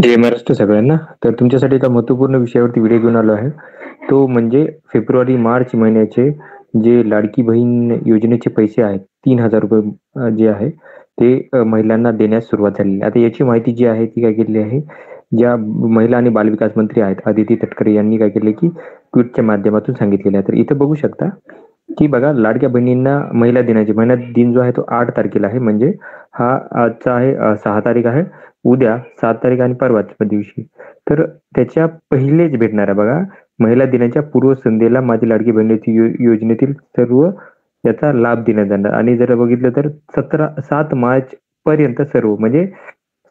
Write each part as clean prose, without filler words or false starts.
जय महाराष्ट्र सगळ्यांना. तर तुमच्यासाठी एका महत्त्वपूर्ण विषयावरती व्हिडिओ घेऊन आलो आहे. तो म्हणजे फेब्रुवारी-मार्च महिन्याचे जे लाडकी बहीण योजनेचे पैसे आहेत, ₹3000 जे आहे ते महिलांना देण्यास सुरुवात झालेली आहे. आता याची माहिती जी आहे ती काय केलेली आहे, ज्या महिला आणि बालविकास मंत्री आहेत अदिती तटकरे यांनी काय केले, की ट्विटच्या माध्यमातून सांगितलेलं आहे. तर इथं बघू शकता, की बघा लाडक्या बहिणींना महिला दिनाची महिला दिन जो आहे तो 8 तारखेला आहे. म्हणजे हा आजचा आहे 6 तारीख आहे. उद्या 7 तारीख आणि परवाच्या दिवशी. तर त्याच्या पहिलेच भेटणार आहे बघा. महिला दिनाच्या पूर्वसंध्येला माझी लाडकी बहिणीची योजनेतील सर्व याचा लाभ देण्यात येणार आणि जर बघितलं तर 7 मार्च पर्यंत सर्व म्हणजे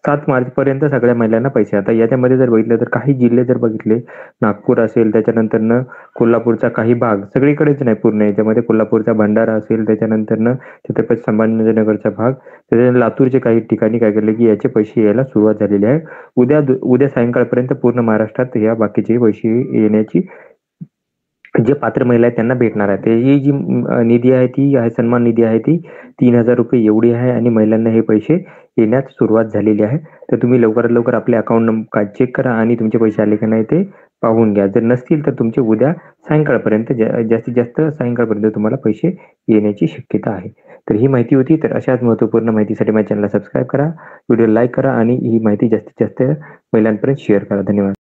7 मार्च पर्यंत सगळ्या महिलांना पैसे. आता याच्यामध्ये जर बघितलं तर काही जिल्हे जर बघितले, नागपूर असेल, त्याच्यानंतरनं कोल्हापूरचा काही भाग, सगळीकडेच नाही पूर्ण याच्यामध्ये कोल्हापूरचा भंडारा असेल, त्याच्यानंतरनं छत्रपती संभाजीनगरचा भाग, त्याच्यानंतर लातूरचे काही ठिकाणी काय केलं, की याचे पैसे यायला सुरुवात झालेली आहे. उद्या सायंकाळपर्यंत पूर्ण महाराष्ट्रात या बाकीचे पैसे येण्याची जे पात्र महिला आहेत त्यांना भेटणार आहे. ही जी निधी आहे ती आहे सन्मान निधी आहे ती ₹3000 एवढी आहे आणि महिलांना हे पैसे येण्यास सुरुवात झालेली आहे. तर तुम्ही लवकरात लवकर आपले अकाउंट कार्ड चेक करा आणि तुमचे पैसे आले का नाही ते पाहून घ्या. जर नसतील तर तुमचे उद्या सायंकाळपर्यंत जास्तीत जास्त सायंकाळपर्यंत तुम्हाला पैसे येण्याची शक्यता आहे. तर ही माहिती होती. तर अशाच महत्त्वपूर्ण माहितीसाठी माझ्या चॅनलला सबस्क्राईब करा, व्हिडिओ लाईक करा आणि ही माहिती जास्तीत जास्त महिलांपर्यंत शेअर करा. धन्यवाद.